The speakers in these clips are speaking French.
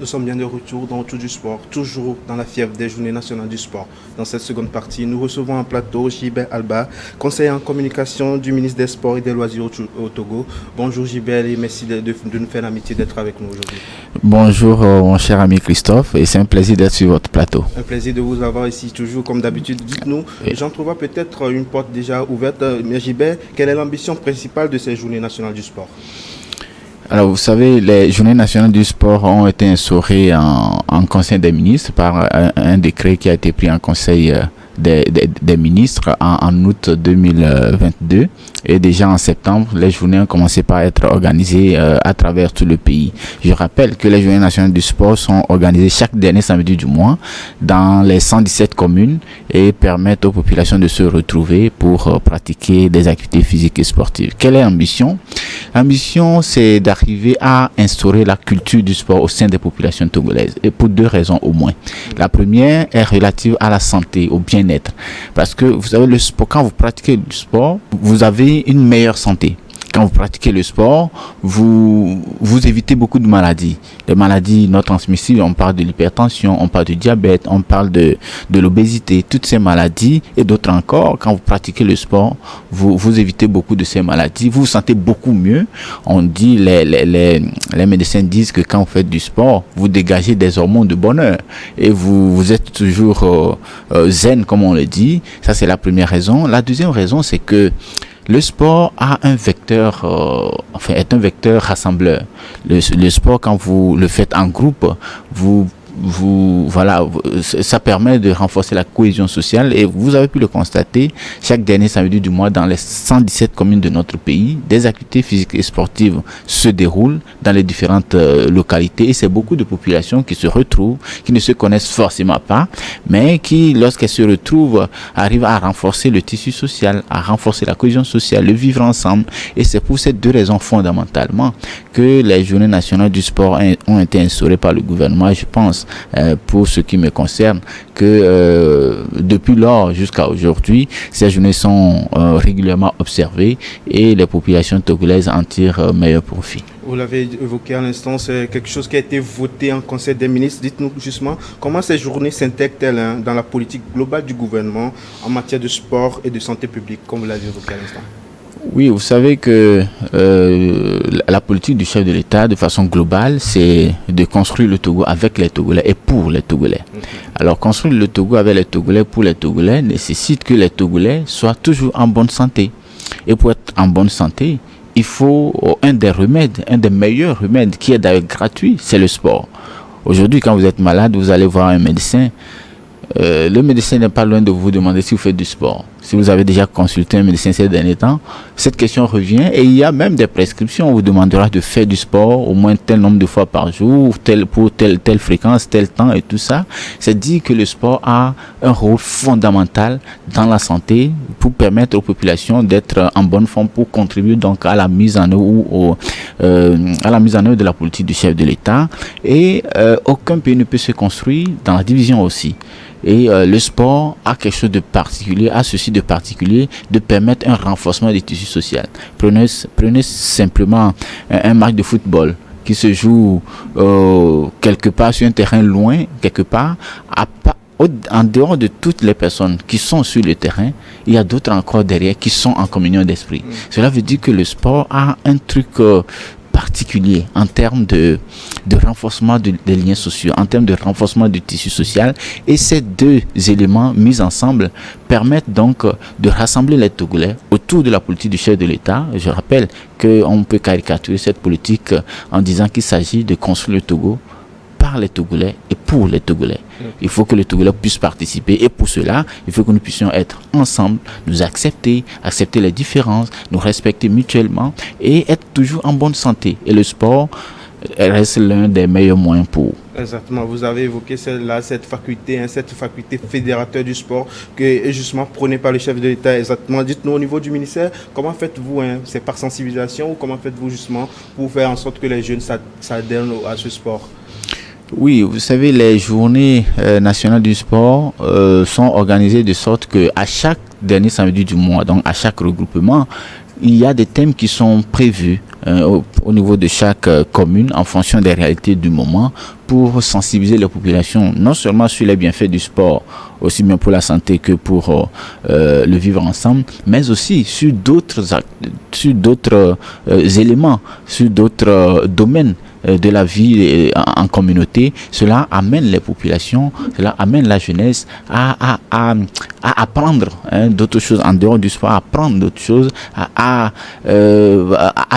sommes bien de retour dans Autour du sport, toujours dans la fièvre des Journées nationales du sport. Dans cette seconde partie, nous recevons en plateau Gilbert Alba, conseiller en communication du ministre des Sports et des Loisirs au Togo. Bonjour Gilbert et merci de nous faire l'amitié d'être avec nous aujourd'hui. Bonjour mon cher ami Christophe, et c'est un plaisir d'être sur votre plateau. Un plaisir de vous avoir ici toujours comme d'habitude. Dites-nous, j'entrevois peut-être une porte déjà ouverte, mais Gilbert, quelle est l'ambition principale de ces Journées nationales du sport? Alors, vous savez, les Journées nationales du sport ont été instaurées en Conseil des ministres par un décret qui a été pris en Conseil des ministres en août 2022. Et déjà en septembre, les journées ont commencé par être organisées à travers tout le pays. Je rappelle que les Journées nationales du sport sont organisées chaque dernier samedi du mois dans les 117 communes et permettent aux populations de se retrouver pour pratiquer des activités physiques et sportives. Quelle est l'ambition? L'ambition, c'est d'arriver à instaurer la culture du sport au sein des populations togolaises, et pour deux raisons au moins. La première est relative à la santé, au bien-être, parce que vous savez, le sport, quand vous pratiquez du sport, vous avez une meilleure santé. Quand vous pratiquez le sport, vous évitez beaucoup de maladies. Les maladies non transmissibles, on parle de l'hypertension, on parle du diabète, on parle de l'obésité, toutes ces maladies et d'autres encore. Quand vous pratiquez le sport, vous évitez beaucoup de ces maladies. Vous vous sentez beaucoup mieux. On dit, les médecins disent que quand vous faites du sport, vous dégagez des hormones de bonheur et vous êtes toujours zen, comme on le dit. Ça, c'est la première raison. La deuxième raison, c'est que le sport a un vecteur, est un vecteur rassembleur. Le sport, quand vous le faites en groupe, ça permet de renforcer la cohésion sociale, et vous avez pu le constater chaque dernier samedi du mois dans les 117 communes de notre pays. Des activités physiques et sportives se déroulent dans les différentes localités, et c'est beaucoup de populations qui se retrouvent, qui ne se connaissent forcément pas, mais qui, lorsqu'elles se retrouvent, arrivent à renforcer le tissu social, à renforcer la cohésion sociale, le vivre ensemble. Et c'est pour ces deux raisons fondamentalement que les Journées nationales du sport ont été instaurées par le gouvernement. Je pense, pour ce qui me concerne, que depuis lors jusqu'à aujourd'hui, ces journées sont régulièrement observées et les populations togolaises en tirent meilleur profit. Vous l'avez évoqué à l'instant, c'est quelque chose qui a été voté en Conseil des ministres. Dites-nous justement comment ces journées s'intègrent-elles dans la politique globale du gouvernement en matière de sport et de santé publique, comme vous l'avez évoqué à l'instant. Oui, vous savez que la politique du chef de l'État, de façon globale, c'est de construire le Togo avec les Togolais et pour les Togolais. Alors, construire le Togo avec les Togolais pour les Togolais nécessite que les Togolais soient toujours en bonne santé. Et pour être en bonne santé, il faut un des meilleurs remèdes, qui est d'ailleurs gratuit, c'est le sport. Aujourd'hui, quand vous êtes malade, vous allez voir un médecin. Le médecin n'est pas loin de vous demander si vous faites du sport. Si vous avez déjà consulté un médecin ces derniers temps, cette question revient, et il y a même des prescriptions. On vous demandera de faire du sport au moins tel nombre de fois par jour, pour telle fréquence, tel temps et tout ça. C'est dit que le sport a un rôle fondamental dans la santé pour permettre aux populations d'être en bonne forme, pour contribuer donc à la mise en œuvre de la politique du chef de l'État. Et aucun pays ne peut se construire dans la division aussi. Et le sport a quelque chose de particulier, a ceci de particulier, de permettre un renforcement des tissus sociaux. Prenez simplement un match de football qui se joue quelque part sur un terrain loin, quelque part, en dehors de toutes les personnes qui sont sur le terrain, il y a d'autres encore derrière qui sont en communion d'esprit. Cela veut dire que le sport a un truc particulier en termes de renforcement des liens sociaux, en termes de renforcement du tissu social, et ces deux éléments mis ensemble permettent donc de rassembler les Togolais autour de la politique du chef de l'État. Je rappelle qu'on peut caricaturer cette politique en disant qu'il s'agit de construire le Togo par les Togolais et pour les Togolais. Il faut que les Togolais puissent participer, et pour cela, il faut que nous puissions être ensemble, nous accepter les différences, nous respecter mutuellement et être toujours en bonne santé. Et le sport reste l'un des meilleurs moyens pour. Exactement, vous avez évoqué cette faculté fédérateur du sport que est justement prônée par le chef de l'État. Exactement, dites-nous au niveau du ministère, comment faites-vous, c'est par sensibilisation, ou comment faites-vous justement pour faire en sorte que les jeunes s'adhèrent à ce sport? Oui, vous savez, les journées nationales du sport sont organisées de sorte que à chaque dernier samedi du mois, donc à chaque regroupement, il y a des thèmes qui sont prévus au niveau de chaque commune en fonction des réalités du moment pour sensibiliser les populations non seulement sur les bienfaits du sport, aussi bien pour la santé que pour le vivre ensemble, mais aussi sur d'autres éléments, sur d'autres domaines de la vie en communauté. Cela amène les populations, cela amène la jeunesse à apprendre d'autres choses en dehors du sport, à apprendre d'autres choses, à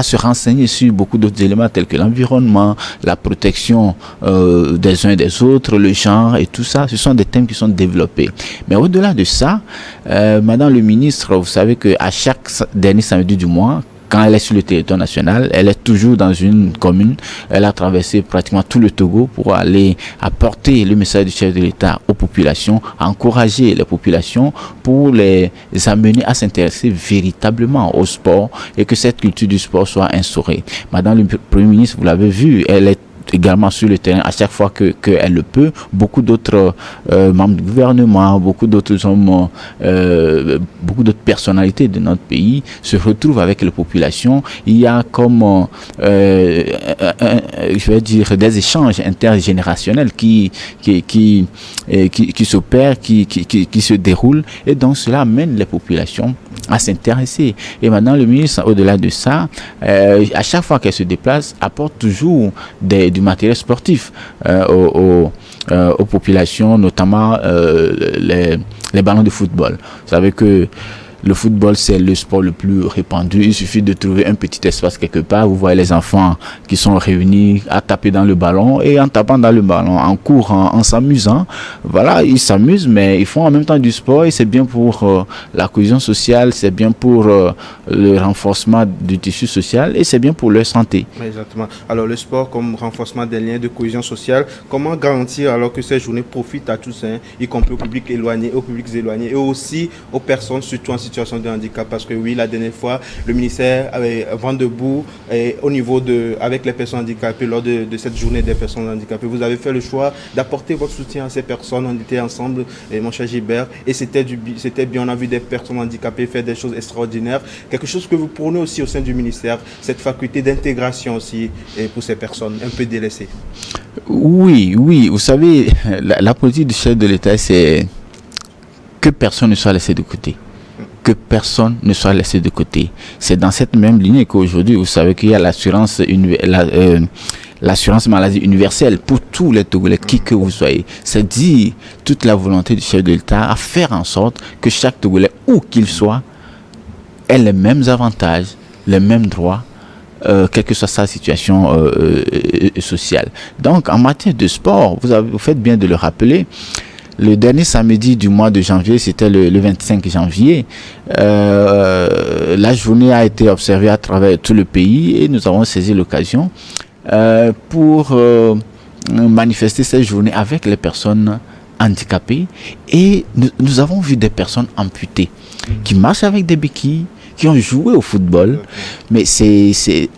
se renseigner sur beaucoup d'autres éléments tels que l'environnement, la protection des uns et des autres, le genre et tout ça. Ce sont des thèmes qui sont développés. Mais au-delà de ça, Madame le ministre, vous savez qu'à chaque dernier samedi du mois, quand elle est sur le territoire national, elle est toujours dans une commune. Elle a traversé pratiquement tout le Togo pour aller apporter le message du chef de l'État aux populations, encourager les populations pour les amener à s'intéresser véritablement au sport et que cette culture du sport soit instaurée. Madame le Premier ministre, vous l'avez vu, elle est également sur le terrain à chaque fois qu'elle le peut. Beaucoup d'autres membres du gouvernement, beaucoup d'autres hommes, beaucoup d'autres personnalités de notre pays se retrouvent avec les populations. Il y a comme je vais dire des échanges intergénérationnels qui s'opèrent, qui se déroulent, et donc cela amène les populations à s'intéresser. Et maintenant le ministre, au-delà de ça, à chaque fois qu'elle se déplace, apporte toujours du matériel sportif aux populations, notamment les ballons de football. Vous savez que le football, c'est le sport le plus répandu. Il suffit de trouver un petit espace quelque part. Vous voyez les enfants qui sont réunis à taper dans le ballon, et en tapant dans le ballon, en courant, en s'amusant. Voilà, ils s'amusent, mais ils font en même temps du sport, et c'est bien pour la cohésion sociale, c'est bien pour le renforcement du tissu social, et c'est bien pour leur santé. Exactement. Alors le sport comme renforcement des liens de cohésion sociale, comment garantir alors que ces journées profitent à tous, y compris au public éloigné, aux publics éloignés, et aussi aux personnes, surtout en situation de handicap, parce que oui, la dernière fois, le ministère avait vent debout au niveau avec les personnes handicapées lors de cette journée des personnes handicapées. Vous avez fait le choix d'apporter votre soutien à ces personnes. On était ensemble, mon cher Gilbert, et c'était bien. On a vu des personnes handicapées faire des choses extraordinaires. Quelque chose que vous prônez aussi au sein du ministère, cette faculté d'intégration aussi pour ces personnes un peu délaissées. Oui, vous savez, la politique du chef de l'État, c'est que personne ne soit laissé de côté. Que personne ne soit laissé de côté. C'est dans cette même ligne qu'aujourd'hui, vous savez qu'il y a l'assurance maladie universelle pour tous les Togolais, qui que vous soyez. C'est dire toute la volonté du chef de l'État à faire en sorte que chaque Togolais, où qu'il soit, ait les mêmes avantages, les mêmes droits, quelle que soit sa situation sociale. Donc, en matière de sport, vous faites bien de le rappeler. Le dernier samedi du mois de janvier, c'était le 25 janvier, la journée a été observée à travers tout le pays, et nous avons saisi l'occasion pour manifester cette journée avec les personnes handicapées. Et nous avons vu des personnes amputées qui marchent avec des béquilles, qui ont joué au football. Mais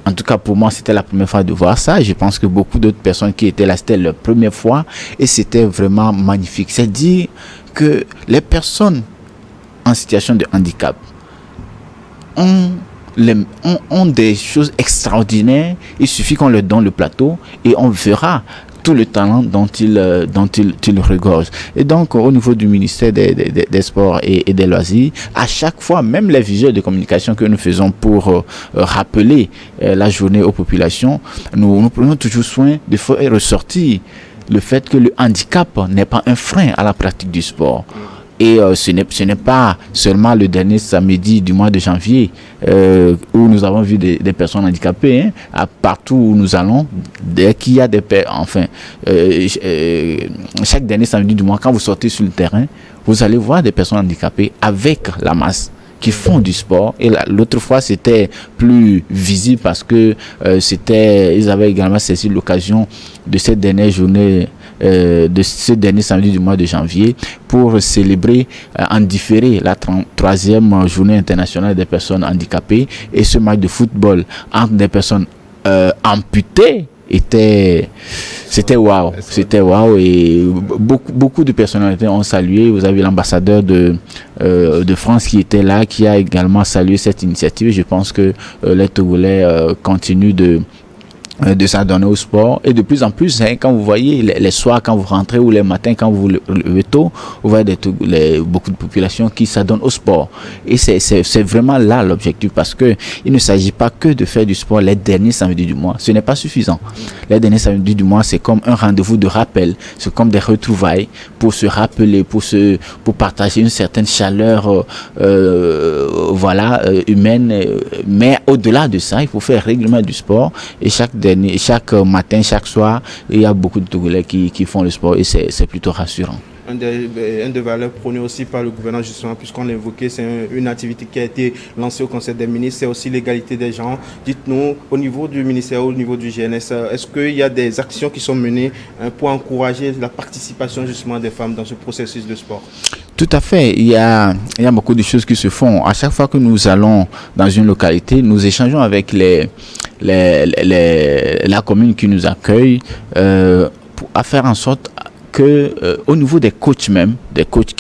en tout cas pour moi, c'était la première fois de voir ça. Je pense que beaucoup d'autres personnes qui étaient là, c'était leur première fois, et c'était vraiment magnifique. C'est dire que les personnes en situation de handicap ont des choses extraordinaires. Il suffit qu'on leur donne le plateau et on verra tout le talent dont ils regorgent. Et donc, au niveau du ministère des Sports et des Loisirs, à chaque fois, même les visuels de communication que nous faisons pour rappeler la journée aux populations, nous prenons toujours soin de faire ressortir le fait que le handicap n'est pas un frein à la pratique du sport. Et ce n'est pas seulement le dernier samedi du mois de janvier où nous avons vu des personnes handicapées, partout où nous allons, dès qu'il y a chaque dernier samedi du mois, quand vous sortez sur le terrain, vous allez voir des personnes handicapées avec la masse qui font du sport. Et l'autre fois, c'était plus visible parce que ils avaient également saisi l'occasion de cette dernière journée, de ce dernier samedi du mois de janvier, pour célébrer en différé la 3e journée internationale des personnes handicapées, et ce match de football entre des personnes amputées c'était waouh et beaucoup de personnalités ont salué. Vous avez l'ambassadeur de France qui était là, qui a également salué cette initiative. Je pense que les Togolais continuent de s'adonner au sport et de plus en plus, hein, quand vous voyez les soirs quand vous rentrez ou les matins quand vous levez tôt, vous voyez beaucoup de populations qui s'adonnent au sport et c'est vraiment là l'objectif, parce que il ne s'agit pas que de faire du sport les derniers samedis du mois, ce n'est pas suffisant. Les derniers samedis du mois, c'est comme un rendez-vous de rappel, c'est comme des retrouvailles pour se rappeler, pour partager une certaine chaleur humaine, mais au-delà de ça, il faut faire régulièrement du sport et chaque matin, chaque soir, il y a beaucoup de Togolais qui font le sport et c'est plutôt rassurant. Un des valeurs prônées aussi par le gouvernement, justement, puisqu'on l'a évoqué, c'est une activité qui a été lancée au Conseil des ministres, c'est aussi l'égalité des genres. Dites-nous, au niveau du ministère, au niveau du GNS, est-ce qu'il y a des actions qui sont menées pour encourager la participation justement des femmes dans ce processus de sport? Tout à fait, il y a beaucoup de choses qui se font. À chaque fois que nous allons dans une localité, nous échangeons avec la commune qui nous accueille à faire en sorte que au niveau des coachs même, des coachs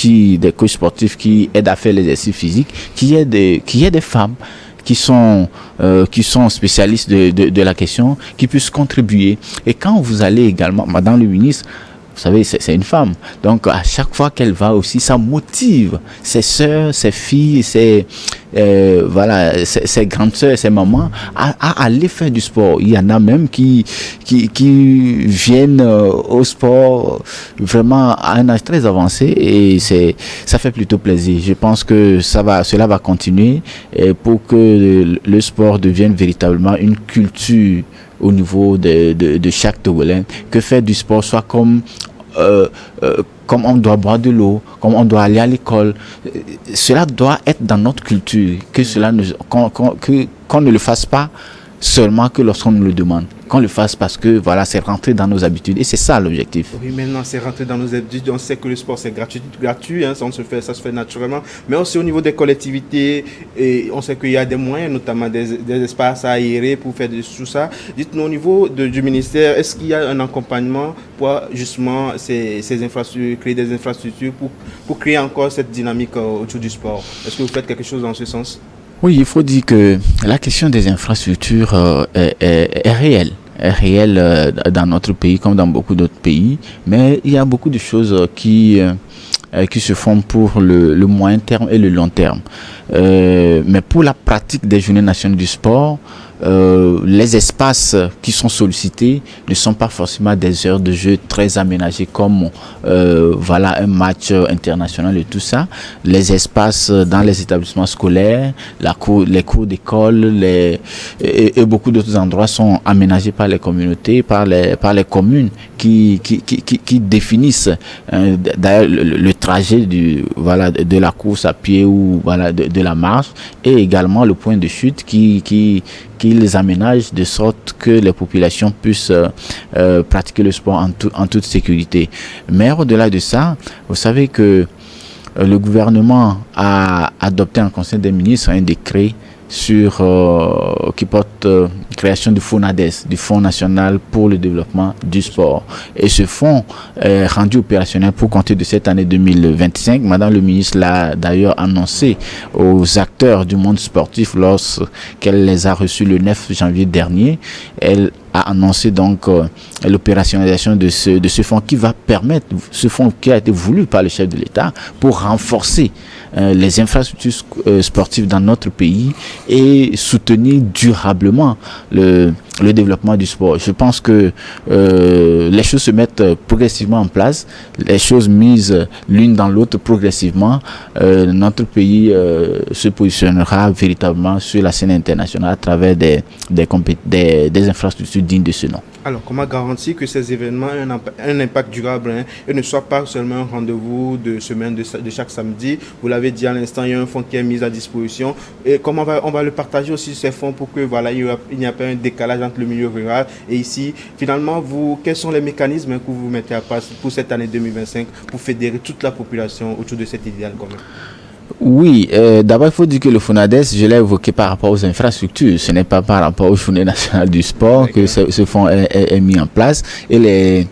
sportifs qui aident à faire l'exercice physique, qu'il y ait des femmes qui sont spécialistes de la question, qui puissent contribuer. Et quand vous allez également, Madame le ministre, vous savez, c'est une femme. Donc, à chaque fois qu'elle va aussi, ça motive ses sœurs, ses filles, ses grandes sœurs, ses mamans à aller faire du sport. Il y en a même qui viennent au sport vraiment à un âge très avancé et ça fait plutôt plaisir. Je pense que cela va continuer pour que le sport devienne véritablement une culture au niveau de chaque Togolais, que faire du sport soit comme on doit boire de l'eau, comme on doit aller à l'école. Cela doit être dans notre culture, qu'on ne le fasse pas seulement que lorsqu'on nous le demande, qu'on le fasse parce que voilà, c'est rentré dans nos habitudes et c'est ça l'objectif. Oui, maintenant c'est rentré dans nos habitudes, on sait que le sport c'est gratuit, hein, ça se fait naturellement, mais aussi au niveau des collectivités, et on sait qu'il y a des moyens, notamment des espaces à aérer pour faire tout ça. Dites-nous, au niveau du ministère, est-ce qu'il y a un accompagnement pour justement ces infrastructures, créer des infrastructures pour créer encore cette dynamique autour du sport? Est-ce que vous faites quelque chose dans ce sens? Oui, il faut dire que la question des infrastructures est réelle. Est réelle dans notre pays comme dans beaucoup d'autres pays, mais il y a beaucoup de choses qui se font pour le moyen terme et le long terme. Mais pour la pratique des journées nationales du sport, les espaces qui sont sollicités ne sont pas forcément des heures de jeu très aménagées comme un match international et tout ça. Les espaces dans les établissements scolaires, les cours d'école et beaucoup d'autres endroits sont aménagés par les communautés, par les communes qui définissent d'ailleurs le trajet de la course à pied ou de la marche, et également le point de chute qui les aménagent de sorte que les populations puissent pratiquer le sport en toute sécurité. Mais au-delà de ça, vous savez que le gouvernement a adopté en Conseil des ministres un décret qui porte création du FONADES, du Fonds national pour le développement du sport. Et ce fonds est rendu opérationnel pour compter de cette année 2025. Madame le ministre l'a d'ailleurs annoncé aux acteurs du monde sportif lorsqu'elle les a reçus le 9 janvier dernier. Elle a annoncé donc l'opérationnalisation de ce fonds qui va permettre, ce fonds qui a été voulu par le chef de l'État pour renforcer les infrastructures sportives dans notre pays et soutenir durablement le développement du sport. Je pense que les choses se mettent progressivement en place, les choses mises l'une dans l'autre progressivement. Notre pays se positionnera véritablement sur la scène internationale à travers des infrastructures dignes de ce nom. Alors, comment garantir que ces événements aient un impact durable et ne soient pas seulement un rendez-vous de semaine de chaque samedi? Vous l'avez dit à l'instant, il y a un fonds qui est mis à disposition. Et comment on va le partager aussi, ces fonds, pour que il n'y a pas un décalage entre le milieu rural et ici? Finalement, quels sont les mécanismes que vous mettez à place pour cette année 2025 pour fédérer toute la population autour de cet idéal commun? Oui, d'abord il faut dire que le FONADES, je l'ai évoqué par rapport aux infrastructures. Ce n'est pas par rapport aux Journées nationales du sport que ce fonds est mis en place. Et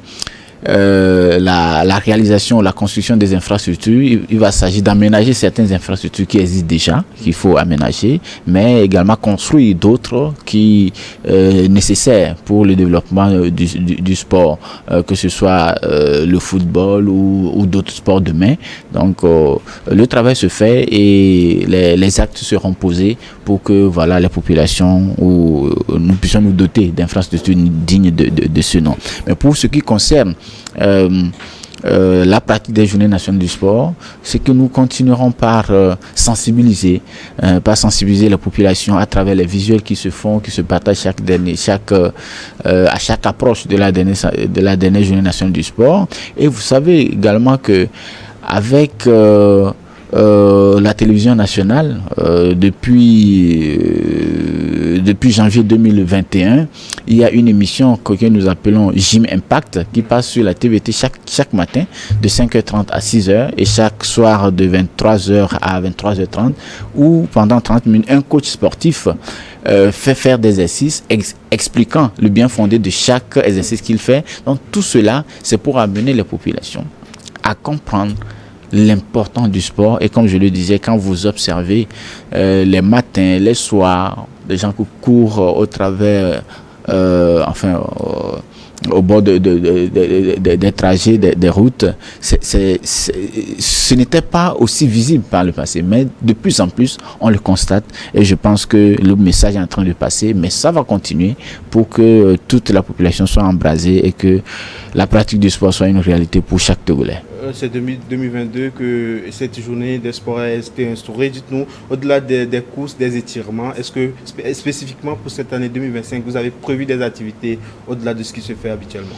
la réalisation, la construction des infrastructures, il va s'agir d'aménager certaines infrastructures qui existent déjà, qu'il faut aménager, mais également construire d'autres qui nécessaires pour le développement du sport, que ce soit le football ou d'autres sports de main. Donc le travail se fait et les actes seront posés pour que voilà, les populations nous puissions nous doter d'infrastructures dignes de ce nom. Mais pour ce qui concerne la pratique des Journées nationales du sport, c'est que nous continuerons par sensibiliser la population à travers les visuels qui se font, qui se partagent à chaque approche de la dernière Journée nationale du sport. Et vous savez également que avec la télévision nationale, depuis janvier 2021, il y a une émission que nous appelons Gym Impact qui passe sur la TVT chaque matin de 5h30 à 6h et chaque soir de 23h à 23h30 où pendant 30 minutes un coach sportif fait faire des exercices expliquant le bien fondé de chaque exercice qu'il fait. Donc tout cela, c'est pour amener les populations à comprendre l'importance du sport. Et comme je le disais, quand vous observez les matins, les soirs, les gens qui courent au travers, au bord des trajets, des routes, ce n'était pas aussi visible par le passé, mais de plus en plus, on le constate et je pense que le message est en train de passer, mais ça va continuer pour que toute la population soit embrasée et que la pratique du sport soit une réalité pour chaque Togolais. C'est 2022 que cette journée des sports a été instaurée. Dites-nous, au-delà des courses, des étirements, est-ce que spécifiquement pour cette année 2025, vous avez prévu des activités au-delà de ce qui se fait habituellement?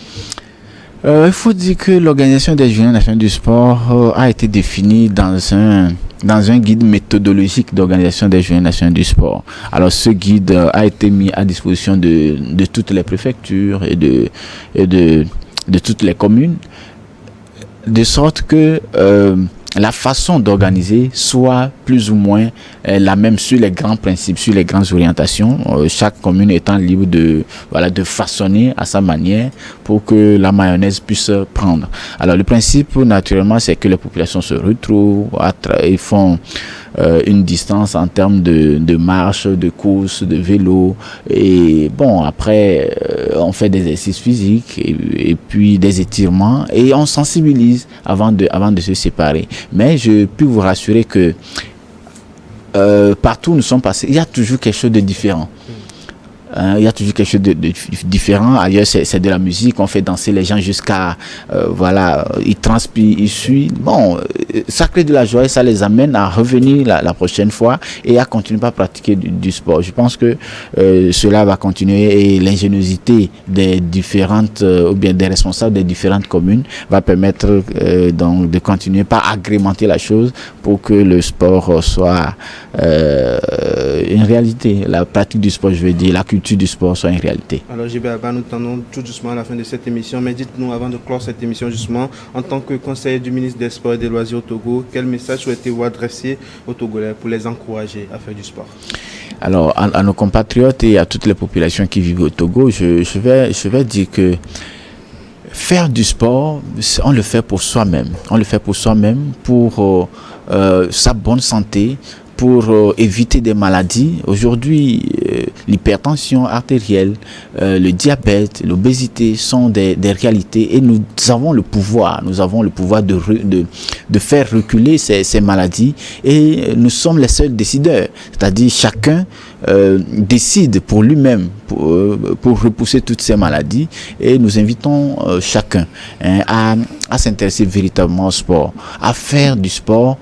Il faut dire que l'organisation des Journées nationales du sport a été définie dans un guide méthodologique d'organisation des Journées nationales du sport. Alors ce guide a été mis à disposition de toutes les préfectures et de toutes les communes, de sorte que la façon d'organiser soit plus ou moins la même sur les grands principes, sur les grandes orientations, chaque commune étant libre de façonner à sa manière pour que la mayonnaise puisse prendre. Alors le principe naturellement c'est que les populations se retrouvent et font une distance en termes de marche, de course, de vélo et bon après on fait des exercices physiques et puis des étirements et on sensibilise avant de se séparer. Mais je peux vous rassurer que partout où nous sommes passés, il y a toujours quelque chose de différent. Il y a toujours quelque chose de différent. Ailleurs, c'est de la musique. On fait danser les gens jusqu'à... ils transpirent, ils suent. Bon, ça crée de la joie et ça les amène à revenir la prochaine fois et à continuer à pratiquer du sport. Je pense que cela va continuer et l'ingéniosité des différentes, ou bien des responsables des différentes communes va permettre donc de continuer par agrémenter la chose pour que le sport soit une réalité. La pratique du sport, je veux dire, la culture du sport soit une réalité. Alors JB Alba, nous tendons tout doucement à la fin de cette émission, mais dites-nous avant de clore cette émission justement, en tant que conseiller du ministre des Sports et des Loisirs au Togo, quel message souhaitez-vous adresser aux Togolais pour les encourager à faire du sport? Alors à nos compatriotes et à toutes les populations qui vivent au Togo, je vais dire que faire du sport, on le fait pour soi-même. On le fait pour soi-même, pour sa bonne santé, pour éviter des maladies. Aujourd'hui, l'hypertension artérielle, le diabète, l'obésité sont des réalités et nous avons le pouvoir de faire reculer ces maladies et nous sommes les seuls décideurs. C'est-à-dire chacun décide pour lui-même pour repousser toutes ces maladies et nous invitons chacun à s'intéresser véritablement au sport, à faire du sport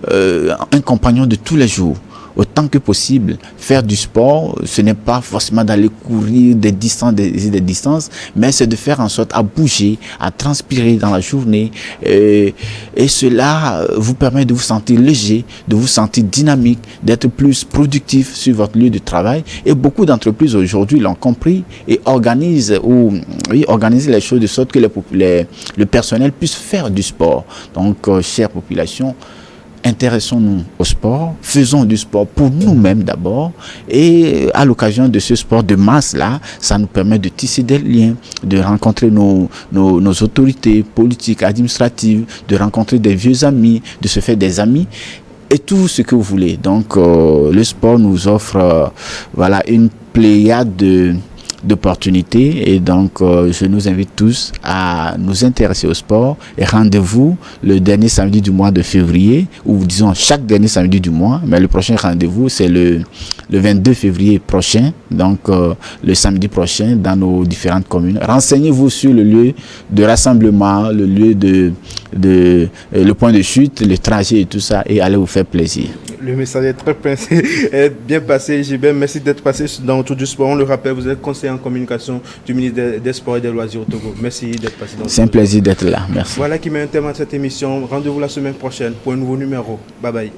un compagnon de tous les jours. Autant que possible, faire du sport, ce n'est pas forcément d'aller courir des distances, mais c'est de faire en sorte à bouger, à transpirer dans la journée. Et cela vous permet de vous sentir léger, de vous sentir dynamique, d'être plus productif sur votre lieu de travail. Et beaucoup d'entreprises aujourd'hui l'ont compris et organisent les choses de sorte que le personnel puisse faire du sport. Donc, chère population, intéressons-nous au sport, faisons du sport pour nous-mêmes d'abord, et à l'occasion de ce sport de masse-là, ça nous permet de tisser des liens, de rencontrer nos autorités politiques, administratives, de rencontrer des vieux amis, de se faire des amis, et tout ce que vous voulez. Donc le sport nous offre voilà, une pléiade d'opportunités, et donc je nous invite tous à nous intéresser au sport, et rendez-vous le dernier samedi du mois de février, ou disons chaque dernier samedi du mois, mais le prochain rendez-vous c'est le 22 février prochain, donc le samedi prochain, dans nos différentes communes. Renseignez-vous sur le lieu de rassemblement, le lieu le point de chute, le trajet et tout ça, et allez vous faire plaisir. Le message est bien passé. Gilbert, merci d'être passé dans Autour du sport. On le rappelle, vous êtes conseiller en communication du ministre des Sports et des Loisirs au Togo. Merci d'être passé dans C'est un plaisir d'être là. Merci. Voilà qui met un terme à cette émission. Rendez-vous la semaine prochaine pour un nouveau numéro. Bye bye.